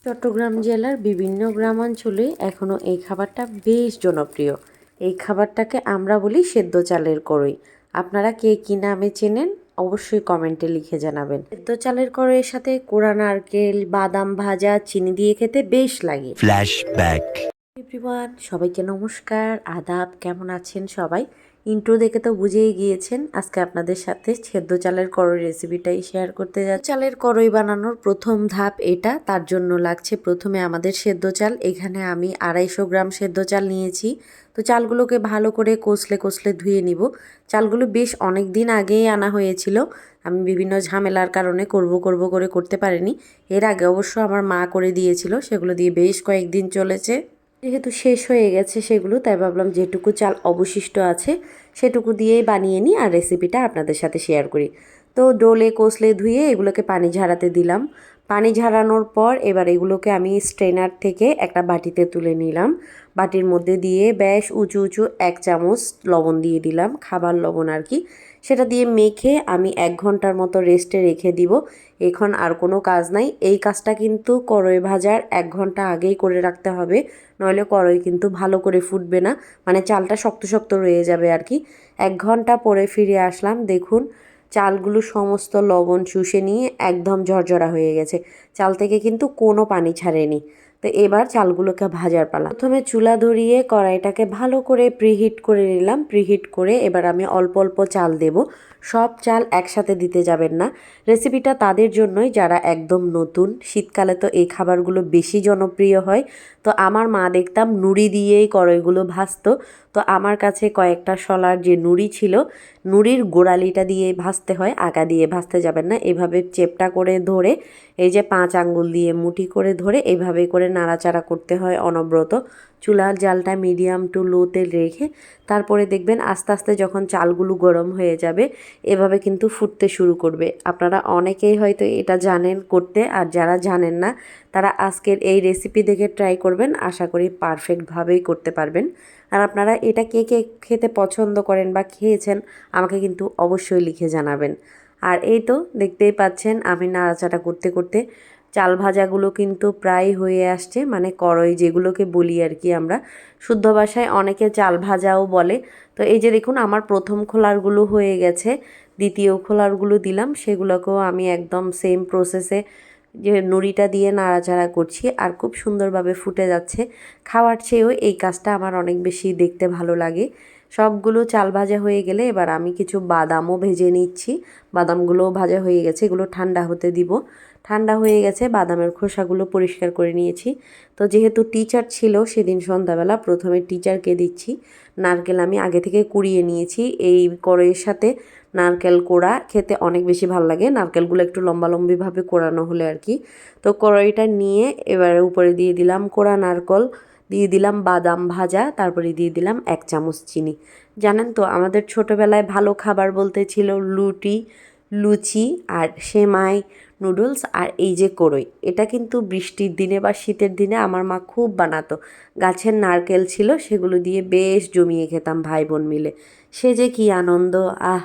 চট্টগ্রাম জেলার বিভিন্ন গ্রামাঞ্চলে এখনও এই খাবারটা বেশ জনপ্রিয়। এই খাবারটাকে আমরা বলি সেদ্ধ চালের কড়ই। আপনারা কে কী নামে চেনেন অবশ্যই কমেন্টে লিখে জানাবেন। সেদ্ধ চালের কড়ইয়ের সাথে কোরা নারকেল, বাদাম ভাজা, চিনি দিয়ে খেতে বেশ লাগে। ফ্ল্যাশব্যাক। এভরিওয়ান, সবাইকে নমস্কার, আদাব। কেমন আছেন সবাই? ইন্ট্রো দেখে তো বুঝেই গিয়েছেন আজকে আপনাদের সাথে সেদ্ধ চালের কড়ই রেসিপিটাই শেয়ার করতে যাচ্ছি। চালের কড়ই বানানোর প্রথম ধাপ এটা। তার জন্য লাগছে প্রথমে আমাদের সেদ্ধ চাল। এখানে আমি 250 গ্রাম সেদ্ধ চাল নিয়েছি। তো চালগুলোকে ভালো করে কষলে কষলে ধুয়ে নিব। চালগুলো বেশ অনেক দিন আগেই আনা হয়েছিল, আমি বিভিন্ন ঝামেলার কারণে করব করে করতে পারিনি। এর আগে অবশ্য আমার মা করে দিয়েছিল, সেগুলো দিয়ে বেশ কয়েকদিন চলেছে। যেহেতু শেষ হয়ে গেছে সেগুলো, তাই ভাবলাম যেটুকু চাল অবশিষ্ট আছে সেটুকু দিয়েই বানিয়ে নিই আর রেসিপিটা আপনাদের সাথে শেয়ার করি। তো ডোলে কষলে ধুয়ে এগুলোকে পানি ঝরাতে দিলাম। পানি ঝরানোর পর এবার এগুলোকে আমি স্ট্রেনার থেকে একটা বাটিতে তুলে নিলাম। বাটির মধ্যে দিয়ে বেশ উঁচু উঁচু 1 চামচ লবণ দিয়ে দিলাম, খাবার লবণ আর কি। সেটা দিয়ে মেখে আমি 1 ঘন্টার মতো রেস্টে রেখে দিব। এখন আর কোনো কাজ নাই। এই কাজটা কিন্তু কড়ই ভাজার 1 ঘন্টা আগেই করে রাখতে হবে, নইলে কড়ই কিন্তু ভালো করে ফুটবে না, মানে চালটা শক্ত শক্ত রয়ে যাবে আর কি। 1 ঘন্টা পরে ফিরে আসলাম, দেখুন চালগুলো সমস্ত লবণ শুষে নিয়ে একদম ঝরঝরা হয়ে গেছে। চাল থেকে কিন্তু কোনো পানি ছাড়েনি। তো এবার চালগুলোকে ভাজার পালা। প্রথমে চুলা ধরিয়ে কড়াইটাকে ভালো করে প্রিহিট করে নিলাম। প্রিহিট করে এবার আমি অল্প অল্প চাল দেব। সব চাল একসাথে দিতে যাবেন না। রেসিপিটা তাদের জন্যই যারা একদম নতুন। শীতকালে তো এই খাবারগুলো বেশি জনপ্রিয় হয়। তো আমার মা দেখতাম নুড়ি দিয়েই কড়াইগুলো ভাজতো। তো আমার কাছে কয়েকটা শলার যে নুড়ি ছিল, নুড়ির গোড়ালিটা দিয়ে ভাজতে হয়, আগা দিয়ে ভাজতে যাবেন না। এভাবে চেপটা করে ধরে, এই যে 5 আঙ্গুল দিয়ে মুঠি করে ধরে এইভাবে করে নাড়াচাড়া করতে হয় অনবরত। চুলার জালটা মিডিয়াম টু লোতে রেখে তারপরে দেখবেন আস্তে আস্তে যখন চালগুলো গরম হয়ে যাবে এভাবে কিন্তু ফুটতে শুরু করবে। আপনারা অনেকেই হয়তো এটা জানেন করতে, আর যারা জানেন না তারা আজকের এই রেসিপি দেখে ট্রাই করবেন, আশা করি পারফেক্টভাবেই করতে পারবেন। আর আপনারা এটা কে কে খেতে পছন্দ করেন বা খেয়েছেন আমাকে কিন্তু অবশ্যই লিখে জানাবেন। আর এই তো দেখতেই পাচ্ছেন আমি নাড়াচাড়া করতে করতে চাল ভাজাগুলো কিন্তু প্রায় হয়ে আসছে, মানে কড়ই যেগুলোকে বলি আর কি আমরা, শুদ্ধ ভাষায় অনেকে চাল ভাজাও বলে। তো এই যে দেখুন আমার প্রথম খোলারগুলো হয়ে গেছে, দ্বিতীয় খোলারগুলো দিলাম, সেগুলোকেও আমি একদম সেম প্রসেসে যে নুড়িটা দিয়ে নাড়াচাড়া করছি আর খুব সুন্দরভাবে ফুটে যাচ্ছে। খাওয়ার চেয়েও এই কাজটা আমার অনেক বেশি দেখতে ভালো লাগে। সবগুলো চাল ভাজা হয়ে গেলে এবার আমি কিছু বাদামও ভেজে নিচ্ছি। বাদামগুলোও ভাজা হয়ে গেছে, এগুলো ঠান্ডা হতে দিব। ঠান্ডা হয়ে গেছে, বাদামের খোসাগুলো পরিষ্কার করে নিয়েছি। তো যেহেতু টিচার ছিল সেদিন সন্ধ্যাবেলা, প্রথমে টিচারকে দিচ্ছি। নারকেল আমি আগে থেকে কুড়িয়ে নিয়েছি। এই কড়াইয়ের সাথে নারকেল কোড়া খেতে অনেক বেশি ভালো লাগে, নারকেলগুলো একটু লম্বালম্বিভাবে কোড়ানো হলে আর কি। তো কড়াইটা নিয়ে এবার উপরে দিয়ে দিলাম কোড়া নারকেল, দিয়ে দিলাম বাদাম ভাজা, তারপরে দিয়ে দিলাম 1 চামচ চিনি। জানেন তো আমাদের ছোটোবেলায় ভালো খাবার বলতে ছিল লুচি, আর সেমাই, নুডলস আর এই যে কড়ই। এটা কিন্তু বৃষ্টির দিনে বা শীতের দিনে আমার মা খুব বানাতো। গাছের নারকেল ছিল, সেগুলো দিয়ে বেশ জমিয়ে খেতাম ভাই বোন মিলে। সে যে কি আনন্দ! আহ!